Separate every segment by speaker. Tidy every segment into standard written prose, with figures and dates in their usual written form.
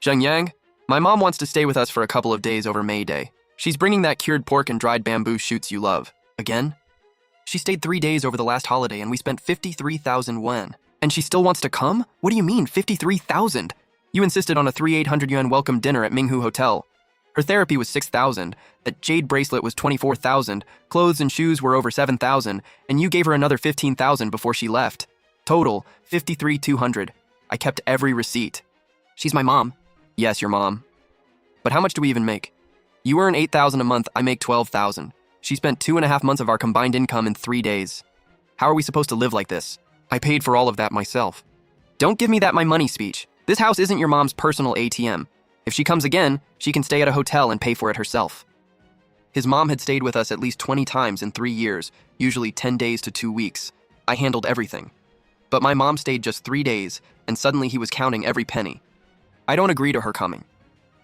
Speaker 1: Zhengyang, my mom wants to stay with us for a couple of days over May Day. She's bringing that cured pork and dried bamboo shoots you love. Again? She stayed 3 days over the last holiday and we spent 53,000 yuan. And she still wants to come? What do you mean, 53,000? You insisted on a 3,800 yuan welcome dinner at Minghu Hotel. Her therapy was 6,000, that jade bracelet was 24,000, clothes and shoes were over 7,000, and you gave her another 15,000 before she left. Total, 53,200. I kept every receipt. She's my mom. Yes, your mom. But how much do we even make? You earn 8,000 a month, I make 12,000. She spent 2.5 months of our combined income in 3 days. How are we supposed to live like this? I paid for all of that myself. Don't give me that my money speech. This house isn't your mom's personal ATM. If she comes again, she can stay at a hotel and pay for it herself. His mom had stayed with us at least 20 times in 3 years, usually 10 days to 2 weeks. I handled everything. But my mom stayed just 3 days, and suddenly he was counting every penny. I don't agree to her coming.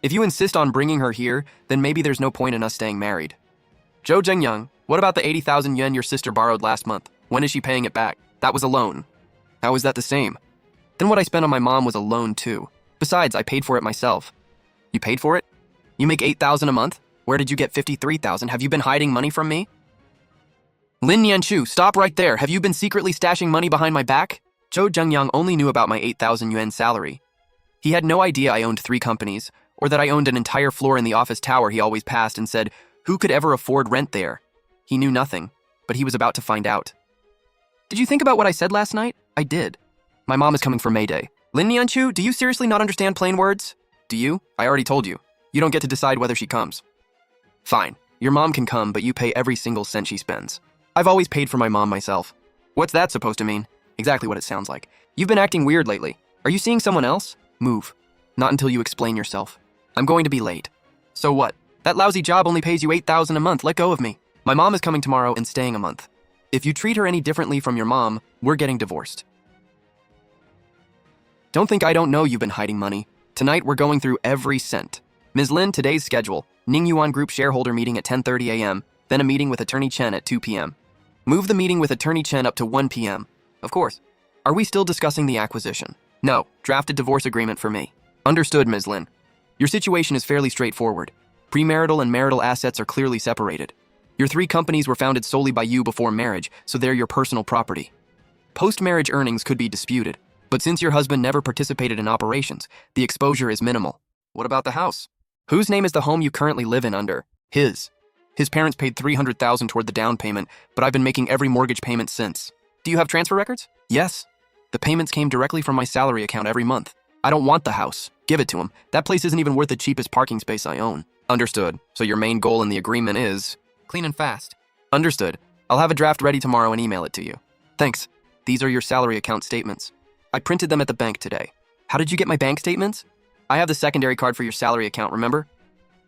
Speaker 1: If you insist on bringing her here, then maybe there's no point in us staying married. Zhou Zhengyang, what about the 80,000 yuan your sister borrowed last month? When is she paying it back? That was a loan. How is that the same? Then what I spent on my mom was a loan too. Besides, I paid for it myself. You paid for it? You make 8,000 a month? Where did you get 53,000? Have you been hiding money from me? Lin Yanchu, stop right there. Have you been secretly stashing money behind my back? Zhou Zhengyang only knew about my 8,000 yuan salary. He had no idea I owned 3 companies, or that I owned an entire floor in the office tower he always passed and said, who could ever afford rent there? He knew nothing, but he was about to find out. Did you think about what I said last night? I did. My mom is coming for May Day. Lin Yanchu, do you seriously not understand plain words? Do you? I already told you. You don't get to decide whether she comes. Fine. Your mom can come, but you pay every single cent she spends. I've always paid for my mom myself. What's that supposed to mean? Exactly what it sounds like. You've been acting weird lately. Are you seeing someone else? Move. Not until you explain yourself. I'm going to be late. So what? That lousy job only pays you 8,000 a month. Let go of me. My mom is coming tomorrow and staying a month. If you treat her any differently from your mom, we're getting divorced. Don't think I don't know you've been hiding money. Tonight, we're going through every cent. Ms. Lin, today's schedule. Ning Yuan Group shareholder meeting at 10:30 a.m., then a meeting with Attorney Chen at 2 p.m. Move the meeting with Attorney Chen up to 1 p.m. Of course. Are we still discussing the acquisition? No. Draft a divorce agreement for me. Understood, Ms. Lin. Your situation is fairly straightforward. Premarital and marital assets are clearly separated. Your 3 companies were founded solely by you before marriage, so they're your personal property. Post-marriage earnings could be disputed, but since your husband never participated in operations, the exposure is minimal. What about the house? Whose name is the home you currently live in under? His. His parents paid 300,000 toward the down payment, but I've been making every mortgage payment since. Do you have transfer records? Yes. The payments came directly from my salary account every month. I don't want the house. Give it to him. That place isn't even worth the cheapest parking space I own. Understood. So your main goal in the agreement is clean and fast. Understood. I'll have a draft ready tomorrow and email it to you. Thanks. These are your salary account statements. I printed them at the bank today. How did you get my bank statements? I have the secondary card for your salary account, remember?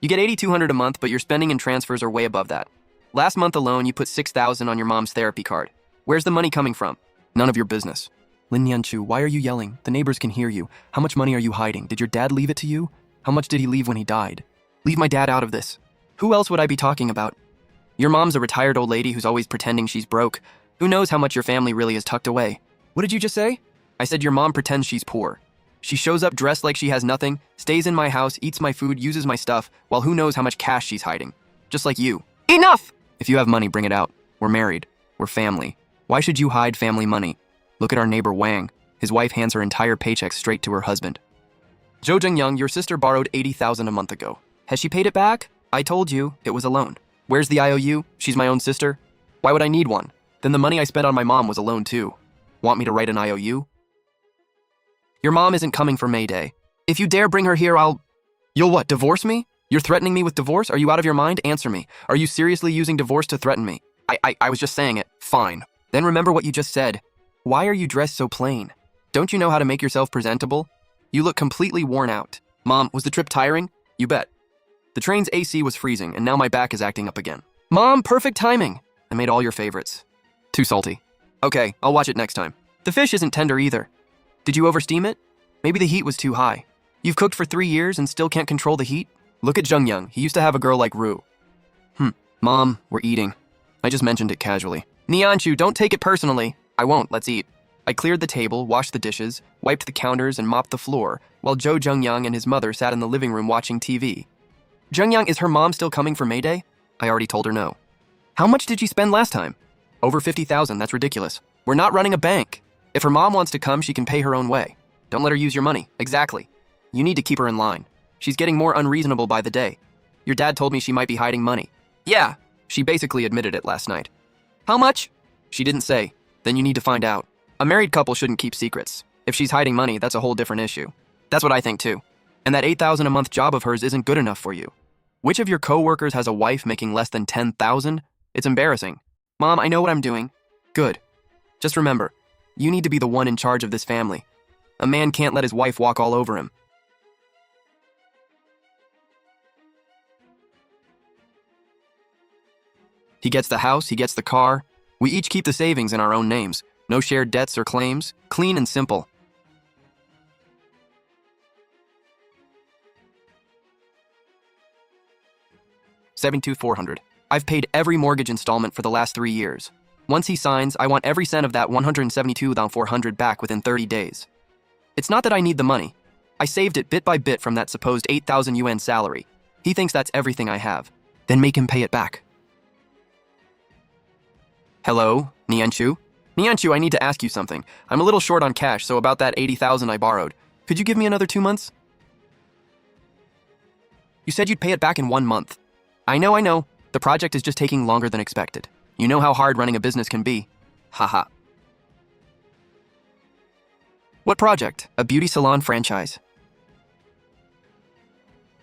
Speaker 1: You get 8,200 a month, but your spending and transfers are way above that. Last month alone, you put 6,000 on your mom's therapy card. Where's the money coming from? None of your business. Lin Yanchu, why are you yelling? The neighbors can hear you. How much money are you hiding? Did your dad leave it to you? How much did he leave when he died? Leave my dad out of this. Who else would I be talking about? Your mom's a retired old lady who's always pretending she's broke. Who knows how much your family really is tucked away? What did you just say? I said your mom pretends she's poor. She shows up dressed like she has nothing, stays in my house, eats my food, uses my stuff, while who knows how much cash she's hiding. Just like you. Enough! If you have money, bring it out. We're married. We're family. Why should you hide family money? Look at our neighbor Wang. His wife hands her entire paycheck straight to her husband. Zhou Zhengyang, your sister borrowed 80,000 a month ago. Has she paid it back? I told you, it was a loan. Where's the IOU? She's my own sister. Why would I need one? Then the money I spent on my mom was a loan too. Want me to write an IOU? Your mom isn't coming for May Day. If you dare bring her here, You'll what, divorce me? You're threatening me with divorce? Are you out of your mind? Answer me. Are you seriously using divorce to threaten me? I was just saying it. Fine. Then remember what you just said. Why are you dressed so plain? Don't you know how to make yourself presentable? You look completely worn out. Mom, was the trip tiring? You bet. The train's AC was freezing, and now my back is acting up again. Mom, perfect timing. I made all your favorites. Too salty. Okay, I'll watch it next time. The fish isn't tender either. Did you oversteam it? Maybe the heat was too high. You've cooked for 3 years and still can't control the heat? Look at Zhengyang. He used to have a girl like Ru. Mom, we're eating. I just mentioned it casually. Nianchu, don't take it personally. I won't. Let's eat. I cleared the table, washed the dishes, wiped the counters, and mopped the floor, while Joe Jungyang and his mother sat in the living room watching TV. Jungyang, is her mom still coming for May Day? I already told her no. How much did she spend last time? Over 50,000, that's ridiculous. We're not running a bank. If her mom wants to come, she can pay her own way. Don't let her use your money. Exactly. You need to keep her in line. She's getting more unreasonable by the day. Your dad told me she might be hiding money. Yeah, she basically admitted it last night. How much? She didn't say. Then you need to find out. A married couple shouldn't keep secrets. If she's hiding money, that's a whole different issue. That's what I think too. And that $8,000 a month job of hers isn't good enough for you. Which of your co-workers has a wife making less than $10,000? It's embarrassing. Mom, I know what I'm doing. Good. Just remember, you need to be the one in charge of this family. A man can't let his wife walk all over him. He gets the house, he gets the car. We each keep the savings in our own names. No shared debts or claims. Clean and simple. $72,400. I've paid every mortgage installment for the last 3 years. Once he signs, I want every cent of that $172,400 back within 30 days. It's not that I need the money. I saved it bit by bit from that supposed 8,000 yuan salary. He thinks that's everything I have. Then make him pay it back. Hello, Nianchu? Nianchu, I need to ask you something. I'm a little short on cash, so about that 80,000 I borrowed. Could you give me another 2 months? You said you'd pay it back in 1 month. I know. The project is just taking longer than expected. You know how hard running a business can be. Haha. What project? A beauty salon franchise.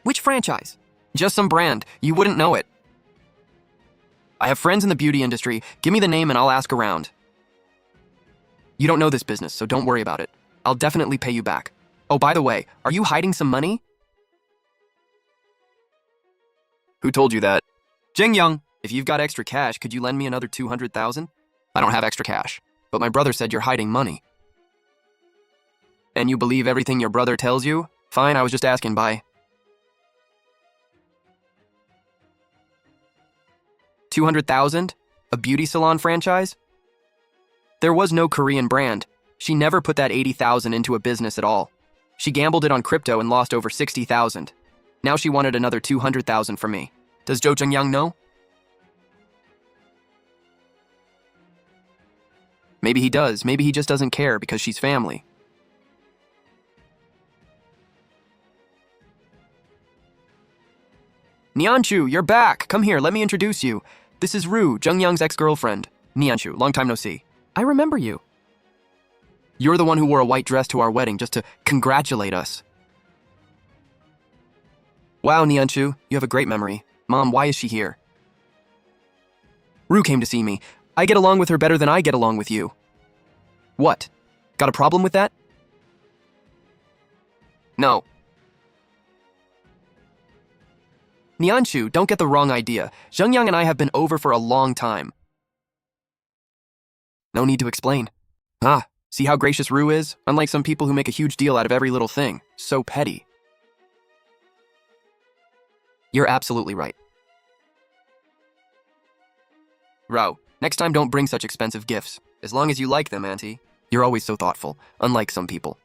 Speaker 1: Which franchise? Just some brand. You wouldn't know it. I have friends in the beauty industry. Give me the name and I'll ask around. You don't know this business, so don't worry about it. I'll definitely pay you back. Oh, by the way, are you hiding some money? Who told you that? Jingyang, if you've got extra cash, could you lend me another 200,000? I don't have extra cash, but my brother said you're hiding money. And you believe everything your brother tells you? Fine, I was just asking, bye. 200,000? A beauty salon franchise? There was no Korean brand. She never put that 80,000 into a business at all. She gambled it on crypto and lost over 60,000. Now she wanted another 200,000 from me. Does Zhou Zhengyang know? Maybe he does. Maybe he just doesn't care because she's family. Nianchu, you're back. Come here, let me introduce you. This is Ru, Zhengyang's ex-girlfriend. Nianchu, long time no see. I remember you. You're the one who wore a white dress to our wedding just to congratulate us. Wow, Nianchu, you have a great memory. Mom, why is she here? Ru came to see me. I get along with her better than I get along with you. What? Got a problem with that? No. Nianchu, don't get the wrong idea. Zhengyang and I have been over for a long time. No need to explain. Ah, see how gracious Ru is? Unlike some people who make a huge deal out of every little thing. So petty. You're absolutely right. Rao, next time don't bring such expensive gifts. As long as you like them, Auntie. You're always so thoughtful, unlike some people.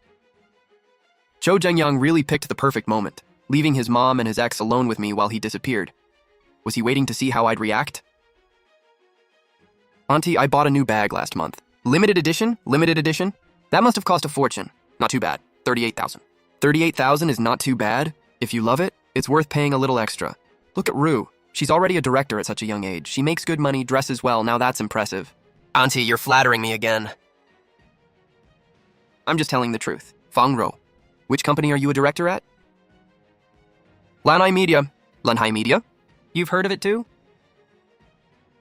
Speaker 1: Zhou Zhengyang really picked the perfect moment, leaving his mom and his ex alone with me while he disappeared. Was he waiting to see how I'd react? Auntie, I bought a new bag last month. Limited edition? Limited edition? That must have cost a fortune. Not too bad. 38,000. 38,000 is not too bad. If you love it, it's worth paying a little extra. Look at Ru. She's already a director at such a young age. She makes good money, dresses well, now that's impressive. Auntie, you're flattering me again. I'm just telling the truth. Fang Ro. Which company are you a director at? Lanhai Media. Lanhai Media? You've heard of it too?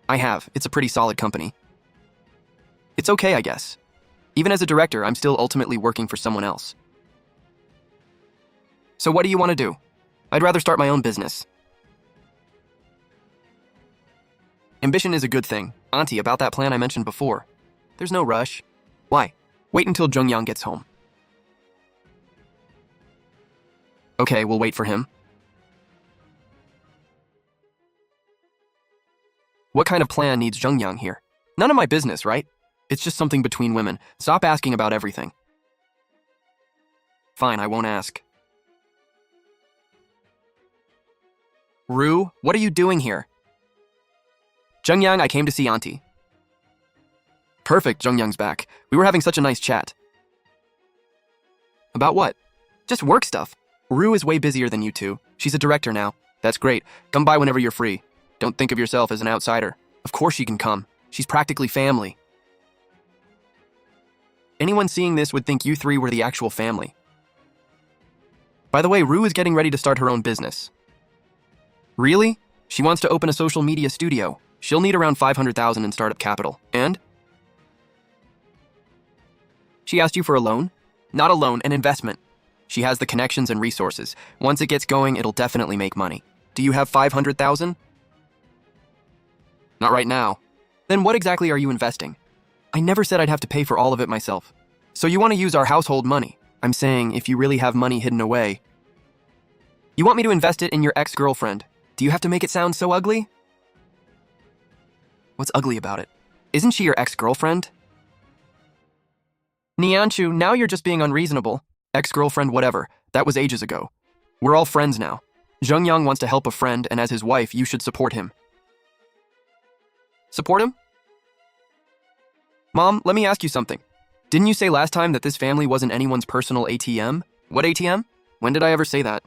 Speaker 1: I have. It's a pretty solid company. It's okay, I guess. Even as a director, I'm still ultimately working for someone else. So what do you want to do? I'd rather start my own business. Ambition is a good thing. Auntie, about that plan I mentioned before. There's no rush. Why? Wait until Zhengyang gets home. Okay, we'll wait for him. What kind of plan needs Zhengyang here? None of my business, right? It's just something between women. Stop asking about everything. Fine, I won't ask. Ru, what are you doing here? Jungyang, I came to see Auntie. Perfect, Jungyang's back. We were having such a nice chat. About what? Just work stuff. Ru is way busier than you two. She's a director now. That's great. Come by whenever you're free. Don't think of yourself as an outsider. Of course she can come. She's practically family. Anyone seeing this would think you three were the actual family. By the way, Ru is getting ready to start her own business. Really? She wants to open a social media studio. She'll need around 500,000 in startup capital. And? She asked you for a loan? Not a loan, an investment. She has the connections and resources. Once it gets going, it'll definitely make money. Do you have 500,000? Not right now. Then what exactly are you investing? I never said I'd have to pay for all of it myself. So you want to use our household money? I'm saying if you really have money hidden away. You want me to invest it in your ex-girlfriend? Do you have to make it sound so ugly? What's ugly about it? Isn't she your ex-girlfriend? Nianchu, now you're just being unreasonable. Ex-girlfriend, whatever. That was ages ago. We're all friends now. Zhengyang wants to help a friend, and as his wife, you should support him. Support him? Mom, let me ask you something. Didn't you say last time that this family wasn't anyone's personal ATM? What ATM? When did I ever say that?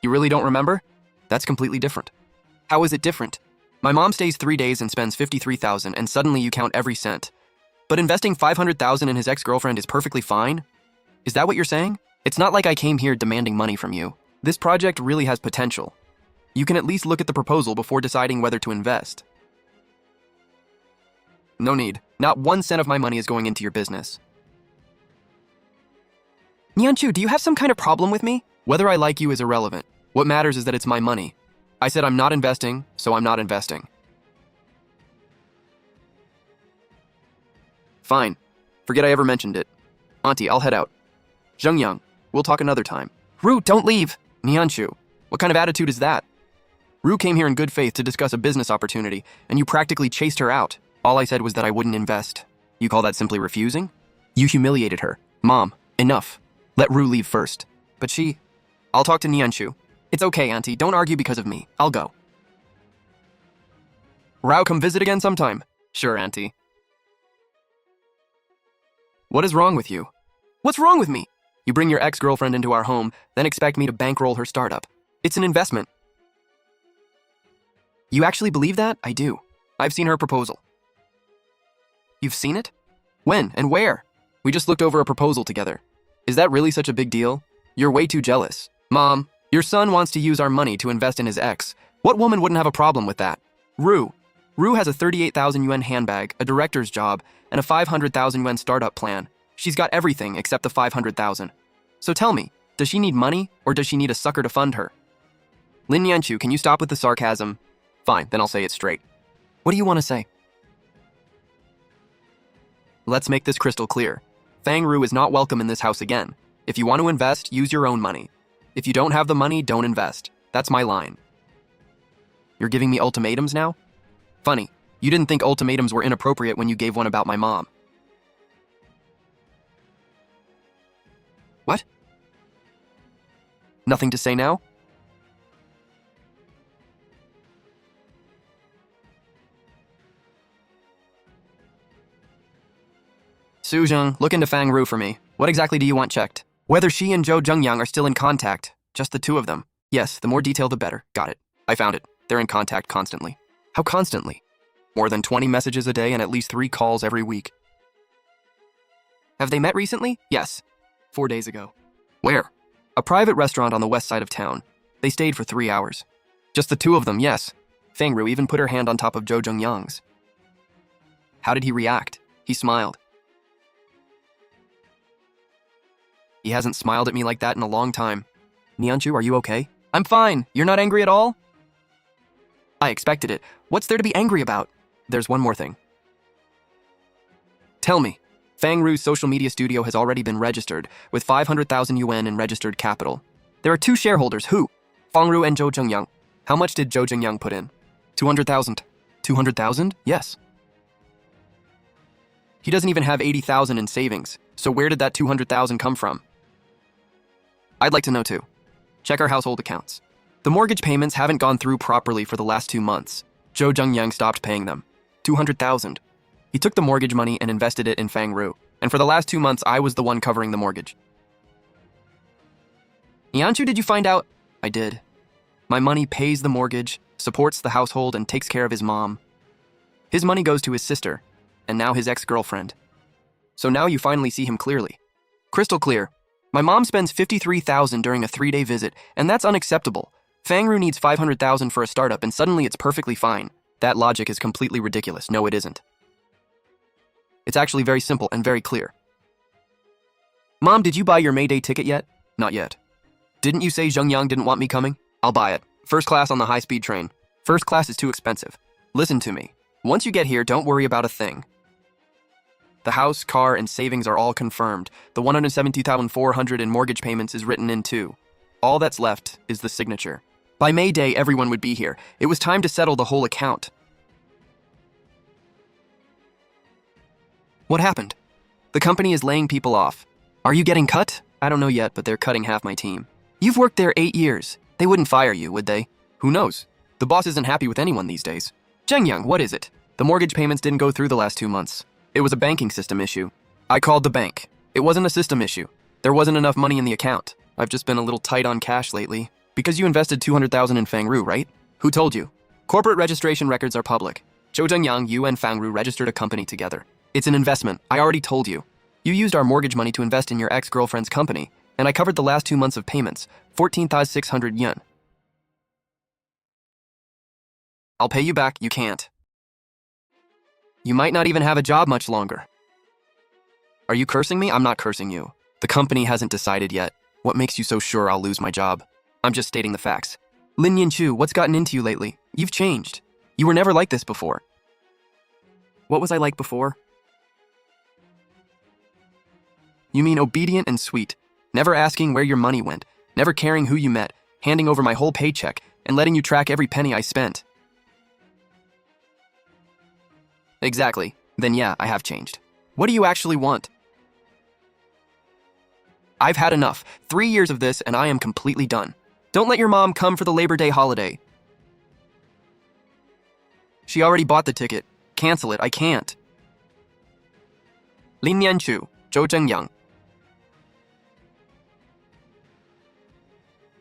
Speaker 1: You really don't remember? That's completely different. How is it different? My mom stays 3 days and spends 53,000, and suddenly you count every cent. But investing 500,000 in his ex-girlfriend is perfectly fine? Is that what you're saying? It's not like I came here demanding money from you. This project really has potential. You can at least look at the proposal before deciding whether to invest. No need. Not 1 cent of my money is going into your business. Nianchu, do you have some kind of problem with me? Whether I like you is irrelevant. What matters is that it's my money. I said I'm not investing, so I'm not investing. Fine. Forget I ever mentioned it. Auntie, I'll head out. Zhengyang, we'll talk another time. Ru, don't leave! Nianchu, what kind of attitude is that? Ru came here in good faith to discuss a business opportunity, and you practically chased her out. All I said was that I wouldn't invest. You call that simply refusing? You humiliated her. Mom, enough. Let Ru leave first. But she... I'll talk to Nianchu. It's okay, Auntie. Don't argue because of me. I'll go. Rao, come visit again sometime. Sure, Auntie. What is wrong with you? What's wrong with me? You bring your ex-girlfriend into our home, then expect me to bankroll her startup. It's an investment. You actually believe that? I do. I've seen her proposal. You've seen it? When and where? We just looked over a proposal together. Is that really such a big deal? You're way too jealous. Mom, your son wants to use our money to invest in his ex. What woman wouldn't have a problem with that? Ru has a 38,000 yuan handbag, a director's job, and a 500,000 yuan startup plan. She's got everything except the 500,000. So tell me, does she need money or does she need a sucker to fund her? Lin Yanchu, can you stop with the sarcasm? Fine, then I'll say it straight. What do you want to say? Let's make this crystal clear. Fang Ru is not welcome in this house again. If you want to invest, use your own money. If you don't have the money, don't invest. That's my line. You're giving me ultimatums now? Funny, you didn't think ultimatums were inappropriate when you gave one about my mom. What? Nothing to say now? Su Zheng, look into Fang Ru for me. What exactly do you want checked? Whether she and Zhou Zhengyang are still in contact. Just the two of them. Yes, the more detail the better. Got it. I found it. They're in contact constantly. How constantly? More than 20 messages a day and at least 3 calls every week. Have they met recently? Yes. 4 days ago. Where? A private restaurant on the west side of town. They stayed for 3 hours. Just the two of them, yes. Fang Ru even put her hand on top of Zhou Zhengyang's. How did he react? He smiled. He hasn't smiled at me like that in a long time. Nianchu, are you okay? I'm fine. You're not angry at all? I expected it. What's there to be angry about? There's one more thing. Tell me. Fang Ru's social media studio has already been registered, with 500,000 yuan in registered capital. There are 2 shareholders, who? Fang Ru and Zhou Zhengyang. How much did Zhou Zhengyang put in? 200,000. 200,000? Yes. He doesn't even have 80,000 in savings, so where did that 200,000 come from? I'd like to know too. Check our household accounts. The mortgage payments haven't gone through properly for the last 2 months. Zhou Zhengyang stopped paying them. 200,000. He took the mortgage money and invested it in Fangru, and for the last 2 months, I was the one covering the mortgage. Nianchu, did you find out? I did. My money pays the mortgage, supports the household, and takes care of his mom. His money goes to his sister, and now his ex-girlfriend. So now you finally see him clearly. Crystal clear. My mom spends 53,000 during a 3-day visit, and that's unacceptable. Fangru needs 500,000 for a startup, and suddenly it's perfectly fine. That logic is completely ridiculous. No, it isn't. It's actually very simple and very clear. Mom, did you buy your May Day ticket yet? Not yet. Didn't you say Zhengyang didn't want me coming? I'll buy it. First class on the high-speed train. First class is too expensive. Listen to me. Once you get here, don't worry about a thing. The house, car, and savings are all confirmed. The 170,400 in mortgage payments is written in too. All that's left is the signature. By May Day, everyone would be here. It was time to settle the whole account. What happened? The company is laying people off. Are you getting cut? I don't know yet, but they're cutting half my team. You've worked there 8 years. They wouldn't fire you, would they? Who knows? The boss isn't happy with anyone these days. Zhengyang, what is it? The mortgage payments didn't go through the last 2 months. It was a banking system issue. I called the bank. It wasn't a system issue. There wasn't enough money in the account. I've just been a little tight on cash lately. Because you invested 200,000 in Fangru, right? Who told you? Corporate registration records are public. Zhou Zhengyang, you and Fangru registered a company together. It's an investment. I already told you. You used our mortgage money to invest in your ex-girlfriend's company, and I covered the last 2 months of payments, 14,600 yen. I'll pay you back, you can't. You might not even have a job much longer. Are you cursing me? I'm not cursing you. The company hasn't decided yet. What makes you so sure I'll lose my job? I'm just stating the facts. Lin Yanchu, what's gotten into you lately? You've changed. You were never like this before. What was I like before? You mean obedient and sweet, never asking where your money went, never caring who you met, handing over my whole paycheck, and letting you track every penny I spent. Exactly. Then yeah, I have changed. What do you actually want? I've had enough. 3 years of this, and I am completely done. Don't let your mom come for the Labor Day holiday. She already bought the ticket. Cancel it. I can't. Lin Yanchu, Zhou Zhengyang.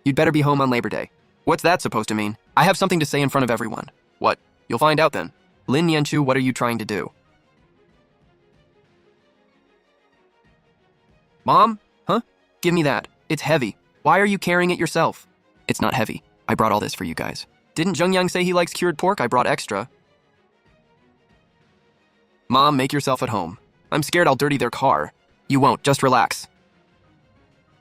Speaker 1: You'd better be home on Labor Day. What's that supposed to mean? I have something to say in front of everyone. What? You'll find out then. Lin Yanchu, what are you trying to do? Mom? Huh? Give me that. It's heavy. Why are you carrying it yourself? It's not heavy. I brought all this for you guys. Didn't Zhengyang say he likes cured pork? I brought extra. Mom, make yourself at home. I'm scared I'll dirty their car. You won't, just relax.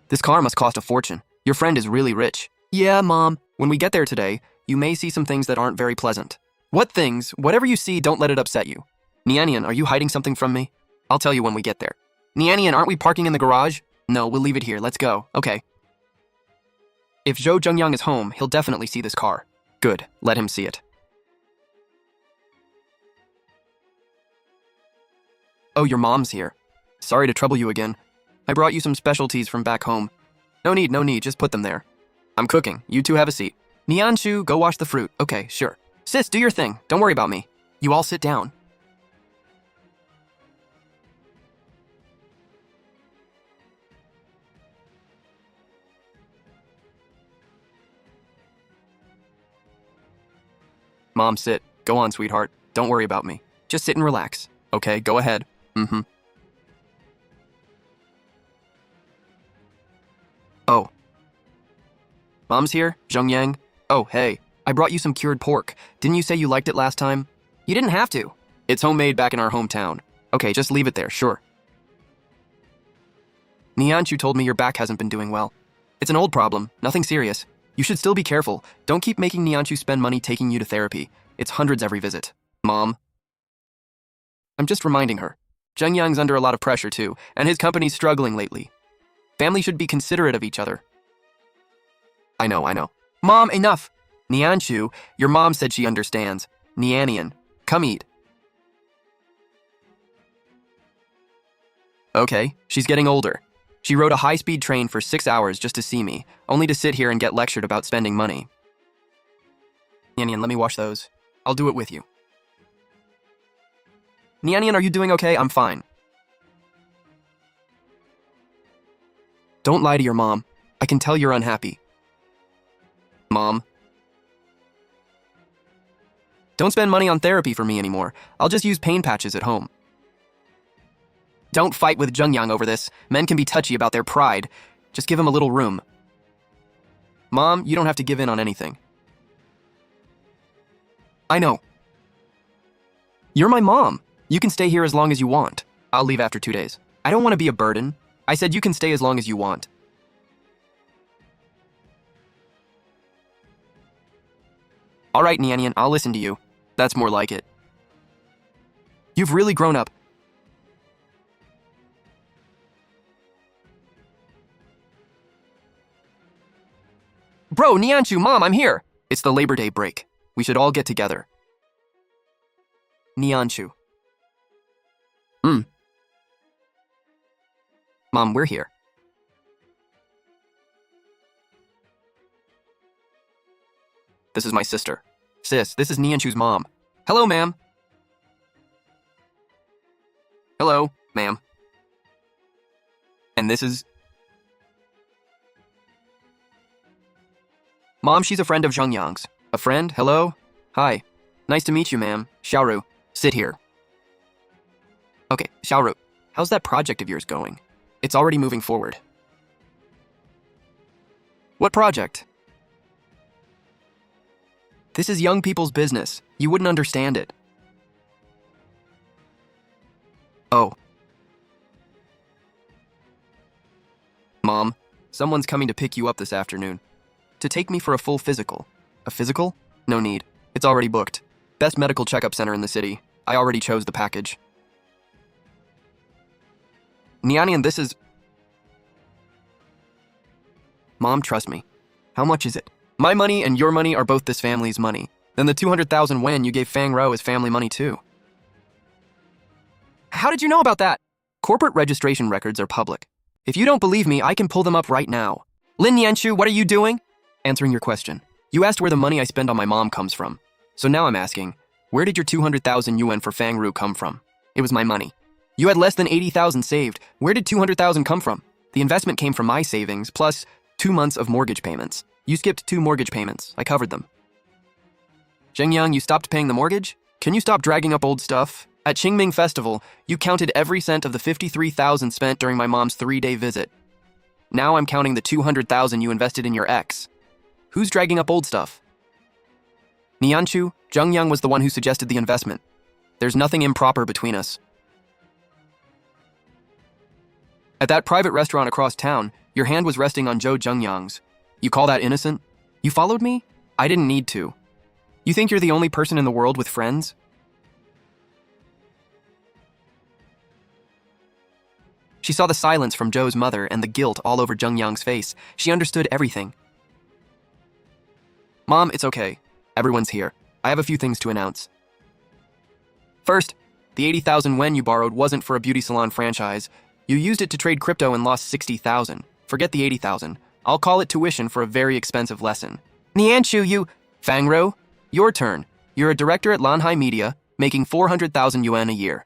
Speaker 1: This car must cost a fortune. Your friend is really rich. Yeah, Mom. When we get there today, you may see some things that aren't very pleasant. What things? Whatever you see, don't let it upset you. Nianian, are you hiding something from me? I'll tell you when we get there. Nianian, aren't we parking in the garage? No, we'll leave it here. Let's go. Okay. If Zhou Zhengyang is home, he'll definitely see this car. Good. Let him see it. Oh, your mom's here. Sorry to trouble you again. I brought you some specialties from back home. No need. Just put them there. I'm cooking. You two have a seat. Nianshu, go wash the fruit. Okay, sure. Sis, do your thing. Don't worry about me. You all sit down. Mom, sit. Go on, sweetheart. Don't worry about me. Just sit and relax. Okay, go ahead. Oh. Mom's here? Zhengyang? Oh, hey. I brought you some cured pork. Didn't you say you liked it last time? You didn't have to. It's homemade back in our hometown. Okay, just leave it there, sure. Nianchu told me your back hasn't been doing well. It's an old problem, nothing serious. You should still be careful. Don't keep making Nianchu spend money taking you to therapy. It's hundreds every visit. Mom. I'm just reminding her. Zhengyang's under a lot of pressure too, and his company's struggling lately. Family should be considerate of each other. I know. Mom, enough! Nianchu, your mom said she understands. Nianian, come eat. Okay, she's getting older. She rode a high-speed train for 6 hours just to see me, only to sit here and get lectured about spending money. Nian, let me wash those. I'll do it with you. Nian, are you doing okay? I'm fine. Don't lie to your mom. I can tell you're unhappy. Mom. Don't spend money on therapy for me anymore. I'll just use pain patches at home. Don't fight with Jungyang over this. Men can be touchy about their pride. Just give him a little room. Mom, you don't have to give in on anything. I know. You're my mom. You can stay here as long as you want. I'll leave after 2 days. I don't want to be a burden. I said you can stay as long as you want. All right, Nian, I'll listen to you. That's more like it. You've really grown up. Bro, Nianchu, Mom, I'm here. It's the Labor Day break. We should all get together. Nianchu. Mom, we're here. This is my sister. Sis, this is Nianchu's mom. Hello, ma'am. Hello, ma'am. And this is... Mom, she's a friend of Zhengyang's. A friend? Hello? Hi. Nice to meet you, ma'am. Xiaoru, sit here. Okay, Xiaoru, how's that project of yours going? It's already moving forward. What project? This is young people's business. You wouldn't understand it. Oh. Mom, someone's coming to pick you up this afternoon. To take me for a full physical. A physical? No need. It's already booked. Best medical checkup center in the city. I already chose the package. Nian, this is... Mom, trust me. How much is it? My money and your money are both this family's money. Then the 200,000 yuan you gave Fang Rou is family money too. How did you know about that? Corporate registration records are public. If you don't believe me, I can pull them up right now. Lin Nianchu, what are you doing? Answering your question. You asked where the money I spend on my mom comes from. So now I'm asking, where did your 200,000 yuan for Fang Rou come from? It was my money. You had less than 80,000 saved. Where did 200,000 come from? The investment came from my savings, plus 2 months of mortgage payments. You skipped 2 mortgage payments. I covered them. Zhengyang, you stopped paying the mortgage? Can you stop dragging up old stuff? At Qingming Festival, you counted every cent of the 53,000 spent during my mom's 3-day visit. Now I'm counting the 200,000 you invested in your ex. Who's dragging up old stuff? Nianchu, Zhengyang was the one who suggested the investment. There's nothing improper between us. At that private restaurant across town, your hand was resting on Zhou Zhengyang's. You call that innocent? You followed me? I didn't need to. You think you're the only person in the world with friends? She saw the silence from Zhou's mother and the guilt all over Zhengyang's face. She understood everything. Mom, it's okay. Everyone's here. I have a few things to announce. First, the 80,000 yuan you borrowed wasn't for a beauty salon franchise. You used it to trade crypto and lost 60,000. Forget the 80,000. I'll call it tuition for a very expensive lesson. Nianchu, you... Fang Rou, your turn. You're a director at Lanhai Media, making 400,000 yuan a year.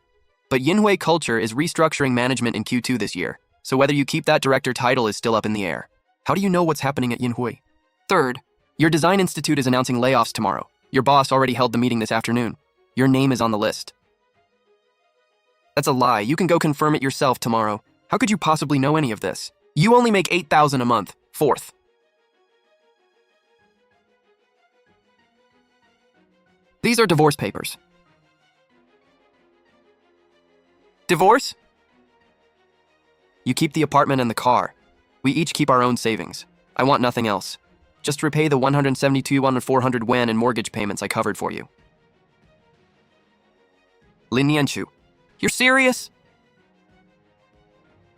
Speaker 1: But Yinhui Culture is restructuring management in Q2 this year, so whether you keep that director title is still up in the air. How do you know what's happening at Yinhui? Third, your design institute is announcing layoffs tomorrow. Your boss already held the meeting this afternoon. Your name is on the list. That's a lie. You can go confirm it yourself tomorrow. How could you possibly know any of this? You only make 8,000 a month. Fourth. These are divorce papers. Divorce? You keep the apartment and the car. We each keep our own savings. I want nothing else. Just repay the 172 yuan and 400 yuan in mortgage payments I covered for you. Lin Nianchu, you're serious?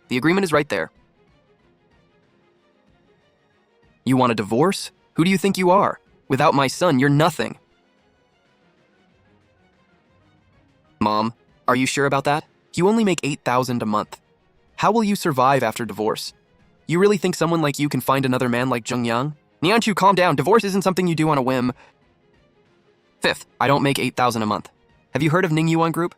Speaker 1: The agreement is right there. You want a divorce? Who do you think you are? Without my son, you're nothing. Mom, are you sure about that? You only make 8,000 a month. How will you survive after divorce? You really think someone like you can find another man like Jung Yang? Nianchu, calm down. Divorce isn't something you do on a whim. Fifth, I don't make 8,000 a month. Have you heard of Ningyuan Group?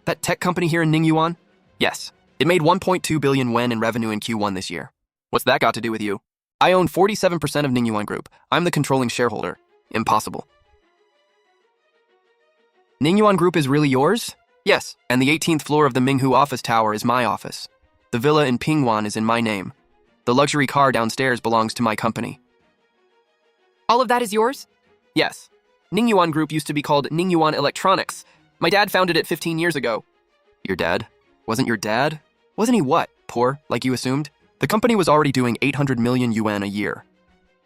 Speaker 1: That tech company here in Ningyuan? Yes. It made 1.2 billion yen in revenue in Q1 this year. What's that got to do with you? I own 47% of Ningyuan Group. I'm the controlling shareholder. Impossible. Ningyuan Group is really yours? Yes, and the 18th floor of the Minghu office tower is my office. The villa in Pingwan is in my name. The luxury car downstairs belongs to my company.
Speaker 2: All of that is yours?
Speaker 1: Yes. Ningyuan Group used to be called Ningyuan Electronics. My dad founded it 15 years ago. Your dad? Wasn't your dad? Wasn't he what? Poor, like you assumed? The company was already doing 800 million yuan a year.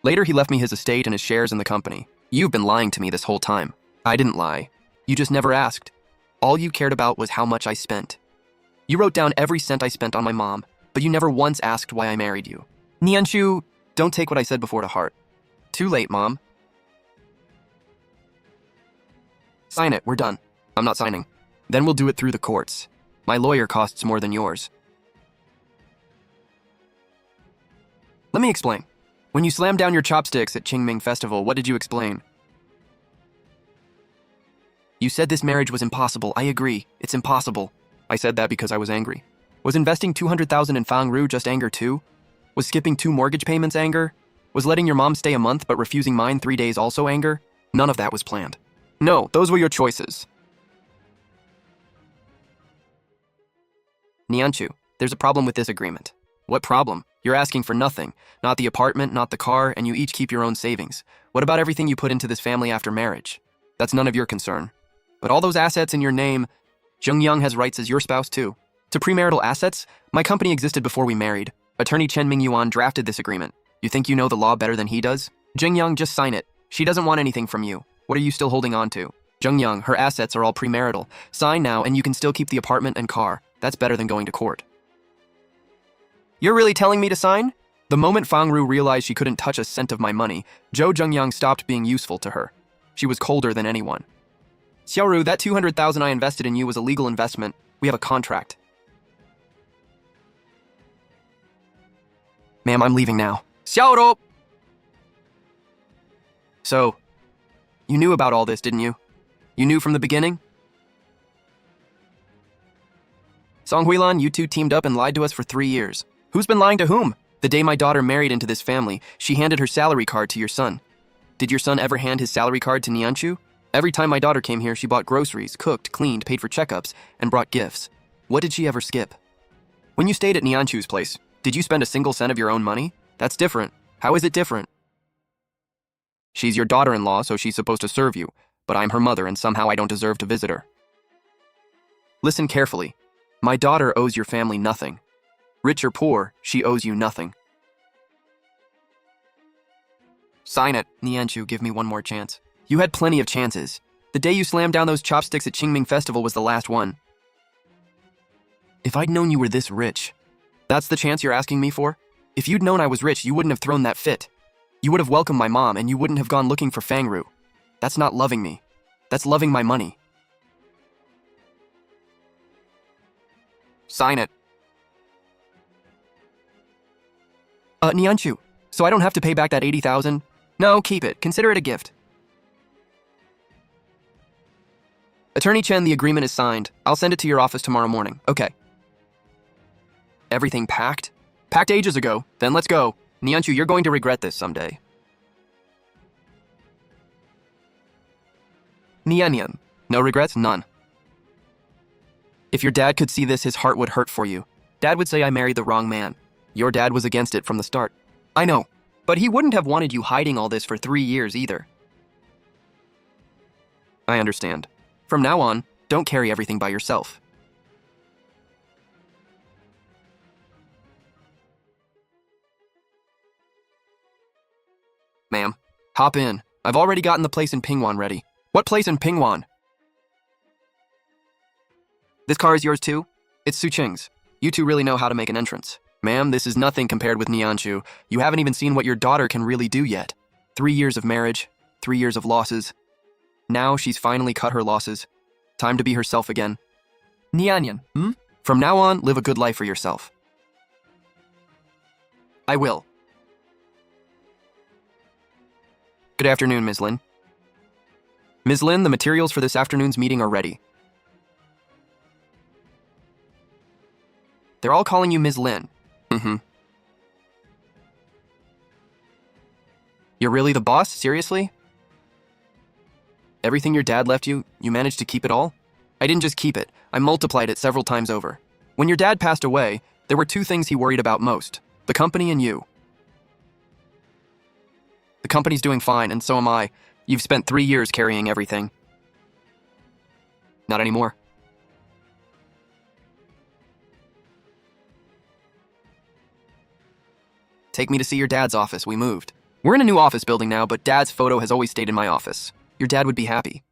Speaker 1: Later, he left me his estate and his shares in the company. You've been lying to me this whole time. I didn't lie. You just never asked. All you cared about was how much I spent. You wrote down every cent I spent on my mom, but you never once asked why I married you. Nianchu, don't take what I said before to heart. Too late, Mom. Sign it, we're done. I'm not signing. Then we'll do it through the courts. My lawyer costs more than yours. Let me explain. When you slammed down your chopsticks at Qingming Festival, what did you explain? You said this marriage was impossible. I agree. It's impossible. I said that because I was angry. Was investing 200,000 in Fangru just anger too? Was skipping 2 mortgage payments anger? Was letting your mom stay a month but refusing mine 3 days also anger? None of that was planned. No, those were your choices. Nianchu, there's a problem with this agreement. What problem? You're asking for nothing. Not the apartment, not the car, and you each keep your own savings. What about everything you put into this family after marriage? That's none of your concern. But all those assets in your name, Jung Young has rights as your spouse too. To premarital assets, my company existed before we married. Attorney Chen Mingyuan drafted this agreement. You think you know the law better than he does? Jung Young, just sign it. She doesn't want anything from you. What are you still holding on to? Jung Young, her assets are all premarital. Sign now and you can still keep the apartment and car. That's better than going to court. You're really telling me to sign? The moment Fangru realized she couldn't touch a cent of my money, Zhou Zhengyang stopped being useful to her. She was colder than anyone. Xiaoru, that 200,000 I invested in you was a legal investment. We have a contract. Ma'am, I'm leaving now. Xiaoru! So, you knew about all this, didn't you? You knew from the beginning? Song Huilan, you two teamed up and lied to us for 3 years. Who's been lying to whom? The day my daughter married into this family, she handed her salary card to your son. Did your son ever hand his salary card to Nianchu? Every time my daughter came here, she bought groceries, cooked, cleaned, paid for checkups, and brought gifts. What did she ever skip? When you stayed at Nianchu's place, did you spend a single cent of your own money? That's different. How is it different? She's your daughter-in-law, so she's supposed to serve you, but I'm her mother and somehow I don't deserve to visit her. Listen carefully. My daughter owes your family nothing. Rich or poor, she owes you nothing. Sign it. Nianchu, give me one more chance. You had plenty of chances. The day you slammed down those chopsticks at Qingming Festival was the last one. If I'd known you were this rich, that's the chance you're asking me for? If you'd known I was rich, you wouldn't have thrown that fit. You would have welcomed my mom and you wouldn't have gone looking for Fangru. That's not loving me. That's loving my money. Sign it. Nianchu, so I don't have to pay back that 80,000? No, keep it. Consider it a gift. Attorney Chen, the agreement is signed. I'll send it to your office tomorrow morning. Okay. Everything packed? Packed ages ago. Then let's go. Nianchu, you're going to regret this someday. Nianyan. No regrets? None. If your dad could see this, his heart would hurt for you. Dad would say I married the wrong man. Your dad was against it from the start. I know, but he wouldn't have wanted you hiding all this for 3 years either. I understand. From now on, don't carry everything by yourself. Ma'am, hop in. I've already gotten the place in Pingwan ready. What place in Pingwan? This car is yours too? It's Su Qing's. You two really know how to make an entrance. Ma'am, this is nothing compared with Nianchu. You haven't even seen what your daughter can really do yet. 3 years of marriage, 3 years of losses. Now she's finally cut her losses. Time to be herself again. Nianyan, From now on, live a good life for yourself. I will. Good afternoon, Ms. Lin. Ms. Lin, the materials for this afternoon's meeting are ready. They're all calling you Ms. Lin. You're really the boss? Seriously? Everything your dad left you, you managed to keep it all? I didn't just keep it, I multiplied it several times over. When your dad passed away, there were two things he worried about most: the company and you. The company's doing fine, and so am I. You've spent 3 years carrying everything. Not anymore. Take me to see your dad's office. We moved. We're in a new office building now, but Dad's photo has always stayed in my office. Your dad would be happy.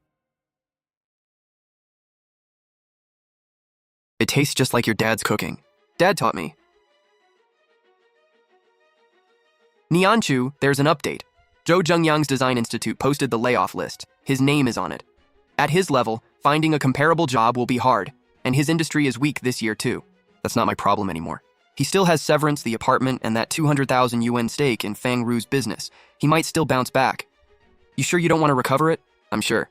Speaker 1: It tastes just like your dad's cooking. Dad taught me. Nianchu, there's an update. Zhou Zhengyang's Design Institute posted the layoff list. His name is on it. At his level, finding a comparable job will be hard, and his industry is weak this year too. That's not my problem anymore. He still has severance, the apartment, and that 200,000 yuan stake in Fang Ru's business. He might still bounce back. You sure you don't want to recover it? I'm sure.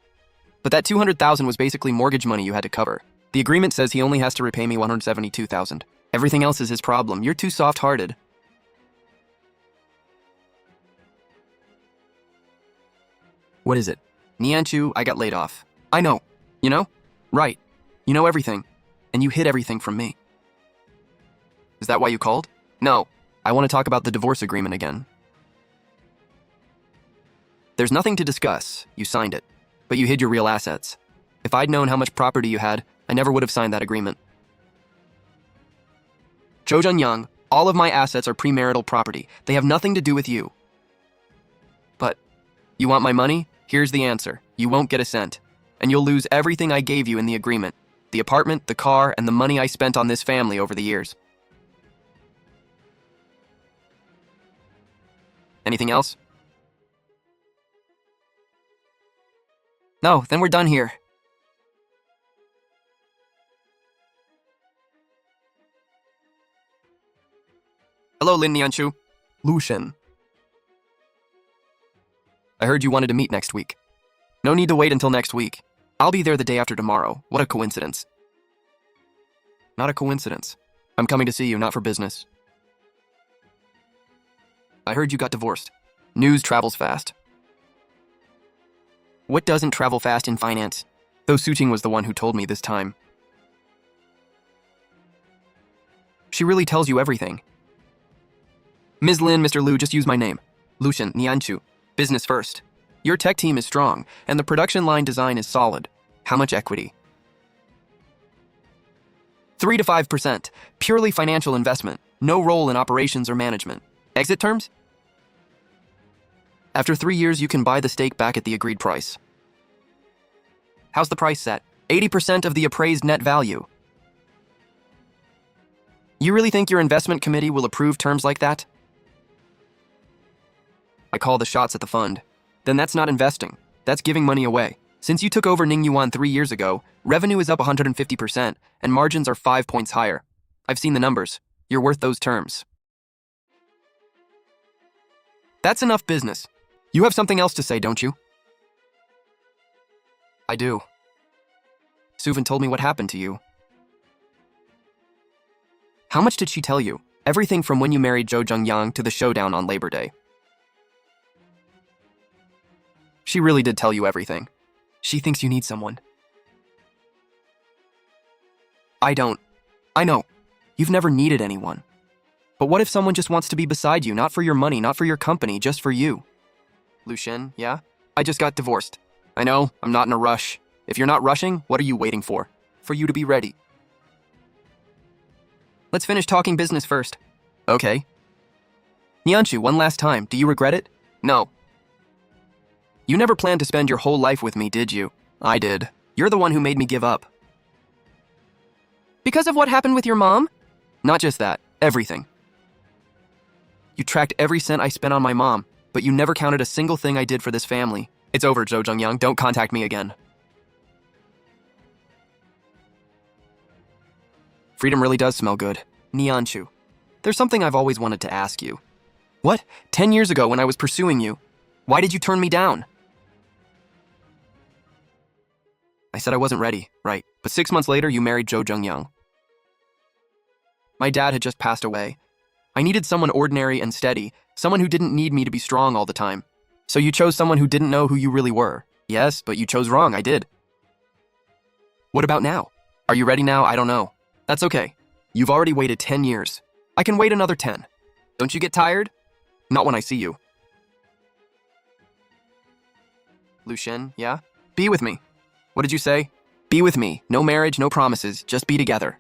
Speaker 1: But that 200,000 was basically mortgage money you had to cover. The agreement says he only has to repay me 172,000. Everything else is his problem. You're too soft-hearted. What is it? Nianchu, I got laid off. I know. You know? Right. You know everything. And you hid everything from me. Is that why you called? No. I want to talk about the divorce agreement again. There's nothing to discuss. You signed it. But you hid your real assets. If I'd known how much property you had, I never would have signed that agreement. Zhou Zhenyang, all of my assets are premarital property. They have nothing to do with you. But, you want my money? Here's the answer. You won't get a cent. And you'll lose everything I gave you in the agreement. The apartment, the car, and the money I spent on this family over the years. Anything else? No, then we're done here. Hello, Lin Nianchu. Lu Shen. I heard you wanted to meet next week. No need to wait until next week. I'll be there the day after tomorrow. What a coincidence. Not a coincidence. I'm coming to see you, not for business. I heard you got divorced. News travels fast. What doesn't travel fast in finance? Though Suting was the one who told me this time. She really tells you everything. Ms. Lin, Mr. Lu, just use my name. Lucien Nianchu. Business first. Your tech team is strong, and the production line design is solid. How much equity? 3 to 5%. Purely financial investment. No role in operations or management. Exit terms? After 3 years, you can buy the stake back at the agreed price. How's the price set? 80% of the appraised net value. You really think your investment committee will approve terms like that? I call the shots at the fund. Then that's not investing. That's giving money away. Since you took over Ningyuan 3 years ago, revenue is up 150%, and margins are 5 points higher. I've seen the numbers. You're worth those terms. That's enough business. You have something else to say, don't you? I do. Suvin told me what happened to you. How much did she tell you? Everything from when you married Zhou Zhengyang to the showdown on Labor Day. She really did tell you everything. She thinks you need someone. I don't. I know. You've never needed anyone. But what if someone just wants to be beside you, not for your money, not for your company, just for you? Lucien, yeah? I just got divorced. I know, I'm not in a rush. If you're not rushing, what are you waiting for? For you to be ready. Let's finish talking business first. Okay. Nianchu, one last time, do you regret it? No. You never planned to spend your whole life with me, did you? I did. You're the one who made me give up.
Speaker 2: Because of what happened with your mom?
Speaker 1: Not just that, everything. You tracked every cent I spent on my mom, but you never counted a single thing I did for this family. It's over, Zhou Zhengyang. Don't contact me again. Freedom really does smell good. Nianchu. There's something I've always wanted to ask you. What? 10 years ago when I was pursuing you, why did you turn me down? I said I wasn't ready, right, but 6 months later you married Jo Jung-young. My dad had just passed away. I needed someone ordinary and steady, someone who didn't need me to be strong all the time. So you chose someone who didn't know who you really were. Yes, but you chose wrong, I did. What about now? Are you ready now? I don't know. That's okay. You've already waited 10 years. I can wait another 10. Don't you get tired? Not when I see you. Lucien, yeah? Be with me. What did you say? Be with me. No marriage, no promises. Just be together.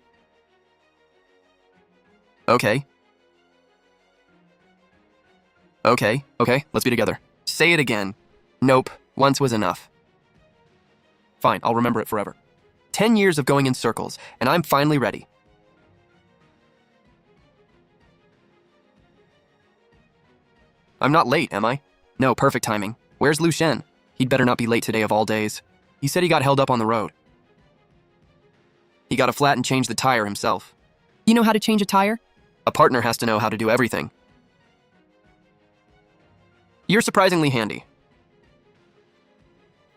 Speaker 1: Okay. Okay, let's be together. Say it again. Nope, once was enough. Fine, I'll remember it forever. 10 years of going in circles, and I'm finally ready. I'm not late, am I? No, perfect timing. Where's Lucien? He'd better not be late today of all days. He said he got held up on the road. He got a flat and changed the tire himself.
Speaker 2: You know how to change a tire?
Speaker 1: A partner has to know how to do everything. You're surprisingly handy.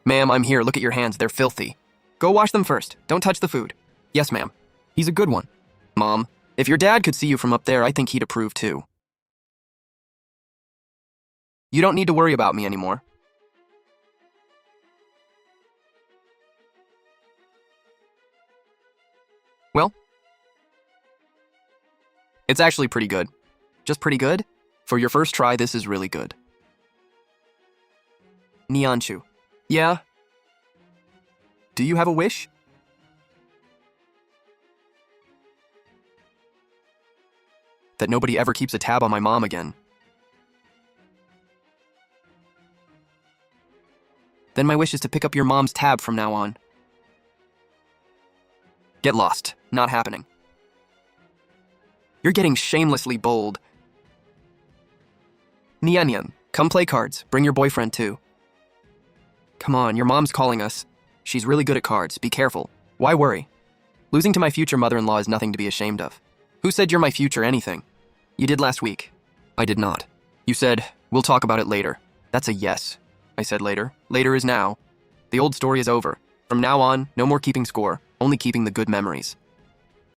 Speaker 1: Ma'am, I'm here. Look at your hands. They're filthy. Go wash them first. Don't touch the food. Yes, ma'am. He's a good one. Mom, if your dad could see you from up there, I think he'd approve too. You don't need to worry about me anymore. Well, it's actually pretty good. Just pretty good? For your first try, this is really good. Nianchu. Yeah? Do you have a wish? That nobody ever keeps a tab on my mom again. Then my wish is to pick up your mom's tab from now on. Get lost. Not happening. You're getting shamelessly bold. Nian, come play cards. Bring your boyfriend too. Come on, your mom's calling us. She's really good at cards. Be careful. Why worry? Losing to my future mother-in-law is nothing to be ashamed of. Who said you're my future anything? You did last week. I did not. You said, we'll talk about it later. That's a yes. I said later. Later is now. The old story is over. From now on, no more keeping score, only keeping the good memories.